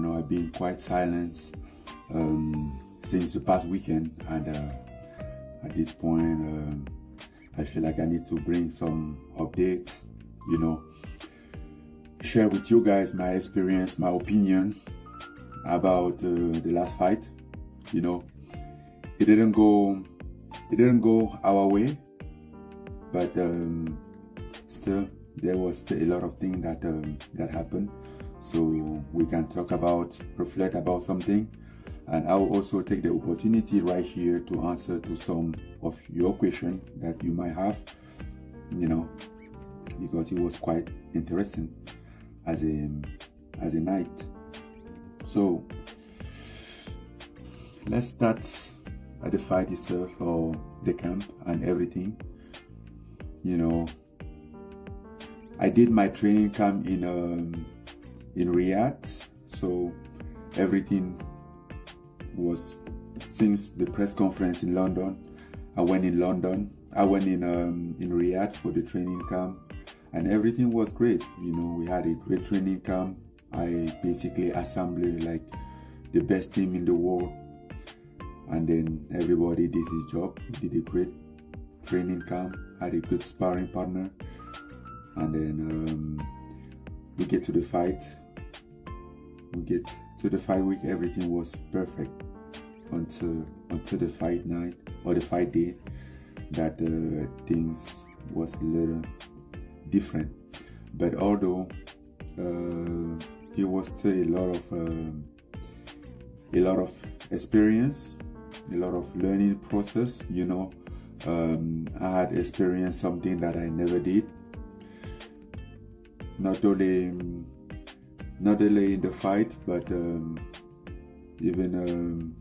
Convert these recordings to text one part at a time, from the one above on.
know I've been quite silent since the past weekend, and at this point I feel like I need to bring some updates, you know, share with you guys my experience, my opinion about the last fight. You know, it didn't go our way, but still there was still a lot of things that happened, so we can talk about, reflect about something. And I'll also take the opportunity right here to answer to some of your questions that you might have, you know, because it was quite interesting as a night. So let's start at the fight itself, or the camp and everything. You know, I did my training camp in Riyadh, so everything was, since the press conference in London, I went in Riyadh for the training camp, and everything was great. You know, we had a great training camp. I basically assembled like the best team in the world, and then everybody did his job. We did a great training camp, had a good sparring partner, and then we get to the fight. We get to the fight week, everything was perfect until the fight night, or the fight day, that things was a little different. But although it was still a lot of experience, a lot of learning process. You know, I had experienced something that I never did. Not only in the fight, but even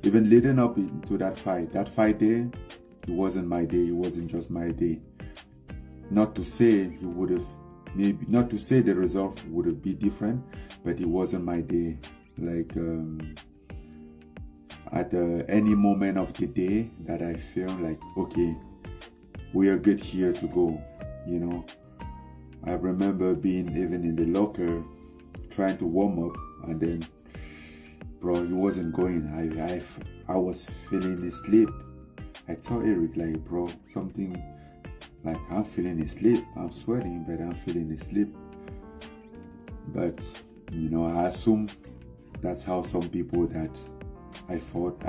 leading up into that fight. That fight day, it wasn't my day. It wasn't just my day. Not to say not to say the result would have been different, but it wasn't my day. Like at any moment of the day that I feel like, okay, we are good here to go. You know, I remember being even in the locker, trying to warm up, and then, bro, it wasn't going. I was feeling asleep. I told Eric, like, bro, something, like, I'm feeling asleep. I'm sweating, but I'm feeling asleep. But, you know, I assume that's how some people that I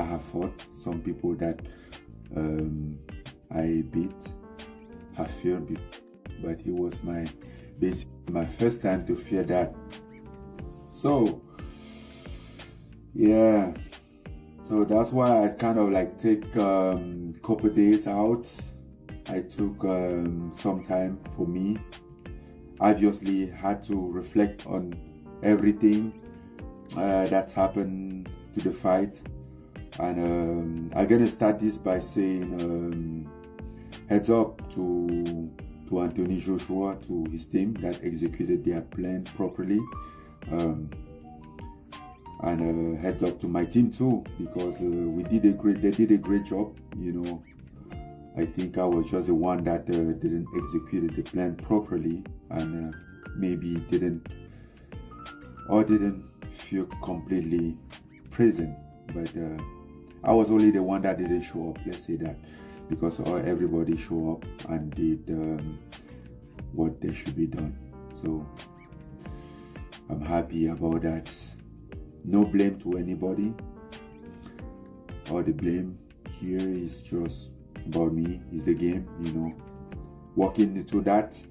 have fought, some people that I beat have feared. But it was basically my first time to fear that. So yeah, so that's why I kind of like take couple days out. I took some time for me. Obviously had to reflect on everything that's happened to the fight, and I'm gonna start this by saying heads up to Anthony Joshua, to his team that executed their plan properly, and heads up to my team too, because they did a great job. You know, I think I was just the one that didn't execute the plan properly, and maybe didn't feel completely present. But I was only the one that didn't show up, let's say that, because everybody showed up and did what they should be done. So I'm happy about that. No blame to anybody. All the blame here is just about me. It's the game, you know. Walking into that,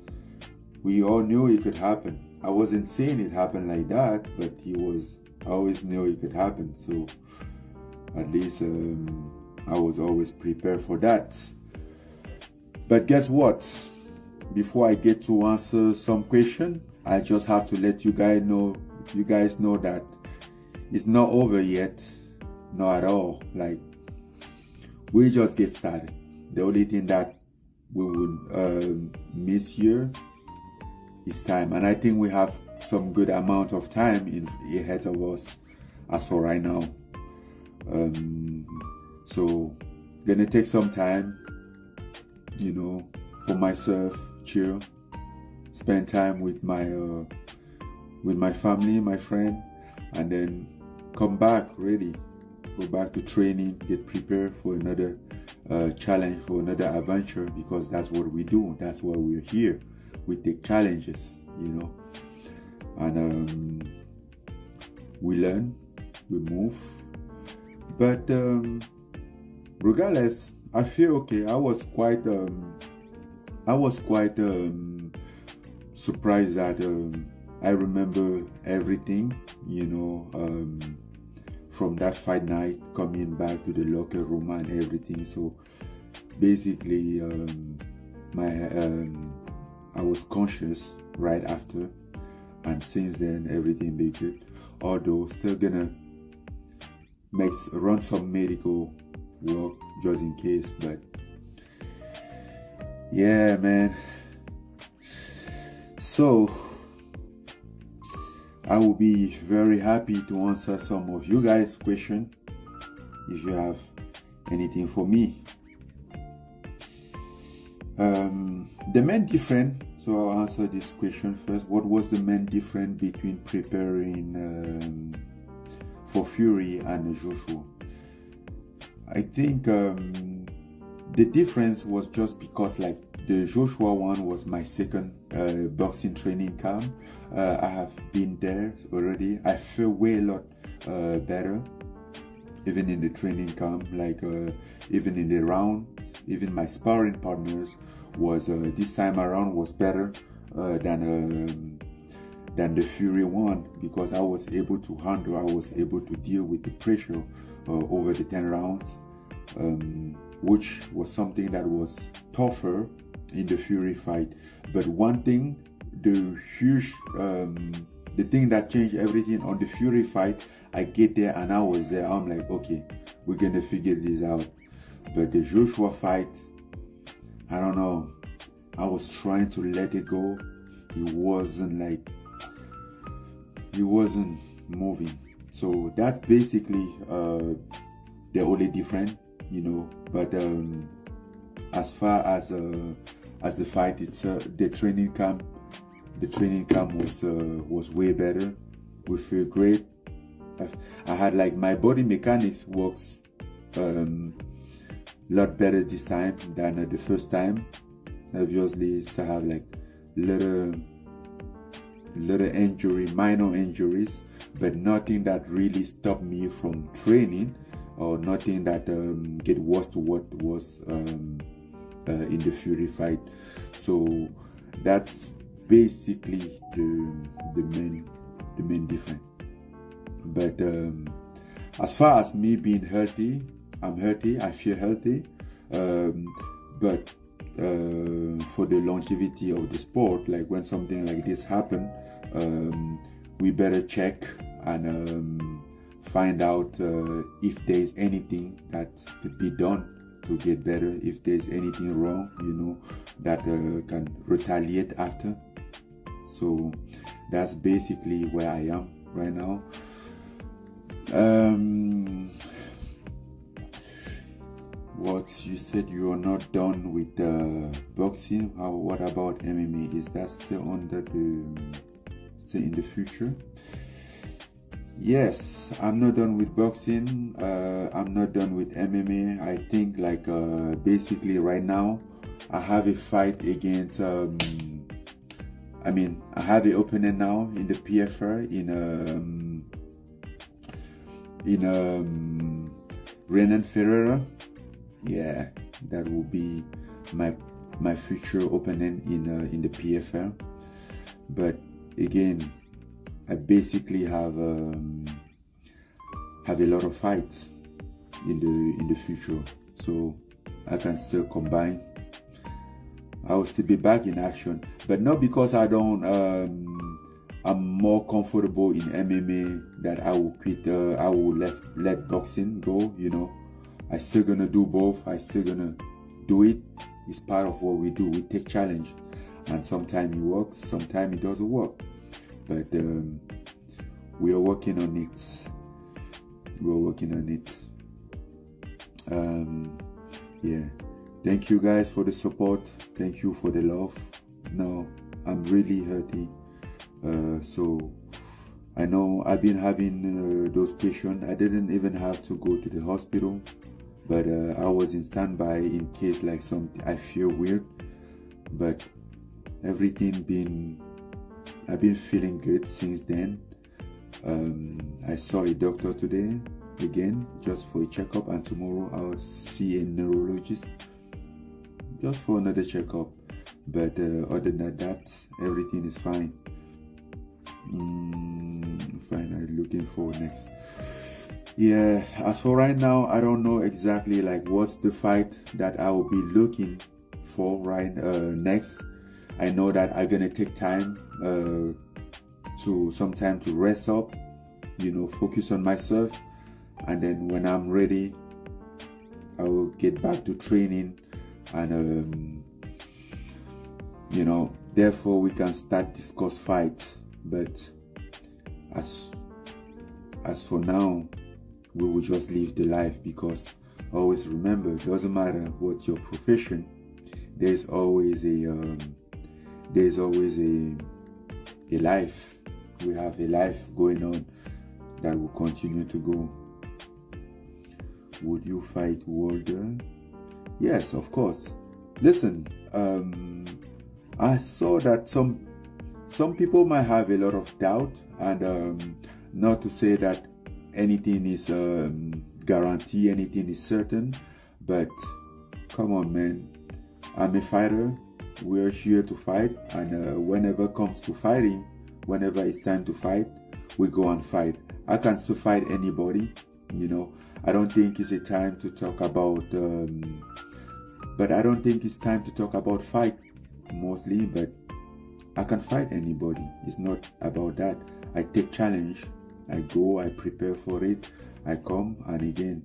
we all knew it could happen. I wasn't saying it happened like that, but I always knew it could happen. So at least I was always prepared for that. But guess what? Before I get to answer some question, I just have to let you guys know that it's not over yet. Not at all. Like, we just get started. The only thing that we would miss here is time, and I think we have some good amount of time ahead of us as for right now. So gonna take some time, you know, for myself, chill, spend time with my family, my friend, and then come back ready, go back to training, get prepared for another challenge, for another adventure, because that's what we do. That's why we're here. We take challenges, you know, and we learn, we move. But regardless, I feel okay. I was quite surprised that I remember everything, you know, from that fight night, coming back to the locker room and everything. So basically, I was conscious right after, and since then everything been good. Although still gonna run some medical work just in case, but yeah, man. So I will be very happy to answer some of you guys' questions if you have anything for me. The main difference, so I'll answer this question first. What was the main difference between preparing for Fury and Joshua? I think the difference was just because, like, the Joshua one was my second boxing training camp. I have been there already. I feel way a lot better, even in the training camp, like even in the round. Even my sparring partners was this time around was better than the Fury one, because I was able to handle, I was able to deal with the pressure over the 10 rounds, which was something that was tougher in the Fury fight. But one thing, the thing that changed everything on the Fury fight, I get there and I was there, I'm like, okay, we're gonna figure this out. But the Joshua fight, I don't know, I was trying to let it go. He wasn't moving. So that's basically the only difference, you know. But as far as the fight, it's the training camp was way better. We feel great. I had, like, my body mechanics works lot better this time than the first time. Obviously, I have like little injury, minor injuries, but nothing that really stopped me from training, or nothing that get worse to what was in the Fury fight. So that's basically the main difference. But as far as me being healthy, I'm healthy, I feel healthy, but for the longevity of the sport, like when something like this happen, we better check and find out if there's anything that could be done to get better, if there's anything wrong, you know, that can retaliate after. So that's basically where I am right now. What you said, you are not done with boxing. What about MMA? Is that still still in the future? Yes, I'm not done with boxing. I'm not done with MMA. I think, like, basically right now I have a fight against I have an opening now in the PFR in Renan Ferreira. Yeah, that will be my future opening in the PFL. But again, I basically have a lot of fights in the future, so I can still combine. I will still be back in action, but not because I don't. I'm more comfortable in MMA that I will quit. I will let boxing go. You know, I still gonna do both. I still gonna do it. It's part of what we do. We take challenge, and sometimes it works, sometimes it doesn't work. But we are working on it. We're working on it. Yeah. Thank you guys for the support. Thank you for the love. Now I'm really healthy. So I know I've been having those questions. I didn't even have to go to the hospital, but I was in standby in case like something I feel weird. But I've been feeling good since then. I saw a doctor today again just for a checkup, and tomorrow I'll see a neurologist just for another checkup. But other than that, everything is fine. Fine. I'm looking for next. Yeah, as for right now, I don't know exactly like what's the fight that I will be looking for right next. I know that I'm gonna take time some time to rest up, focus on myself, and then when I'm ready, I will get back to training, and therefore we can start discuss fight. But as for now, we will just live the life, because always remember, it doesn't matter what your profession, there's always a life. We have a life going on that will continue to go. Would you fight Wilder? Yes, of course. Listen, I saw that some people might have a lot of doubt, and not to say that anything is guaranteed, anything is certain, but come on, man. I'm a fighter. We're here to fight, and whenever it comes to fighting, whenever it's time to fight, we go and fight. I can still fight anybody, I don't think it's a time to talk about but I don't think it's time to talk about fight mostly, but I can fight anybody. It's not about that. I take challenge, I go, I prepare for it, I come, and again,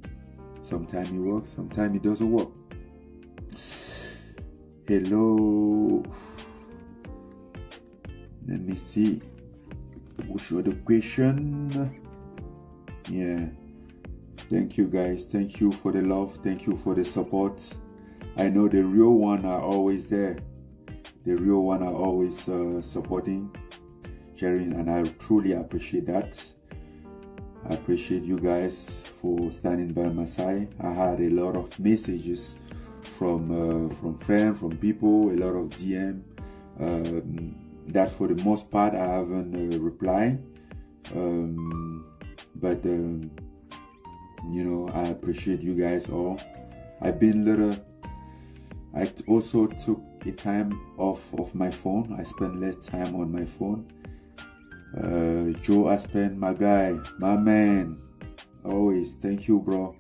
sometimes it works, sometimes it doesn't work. Hello, let me see. Which other question? Yeah, thank you guys, thank you for the love, thank you for the support. I know the real one are always there. The real one are always supporting, sharing, and I truly appreciate that. I appreciate you guys for standing by my side. I had a lot of messages from friends, from people, a lot of DM that for the most part I haven't replied, but I appreciate you guys all. I also took a time off of my phone. I spent less time on my phone. Joe Aspen, my guy, my man, always, thank you, bro.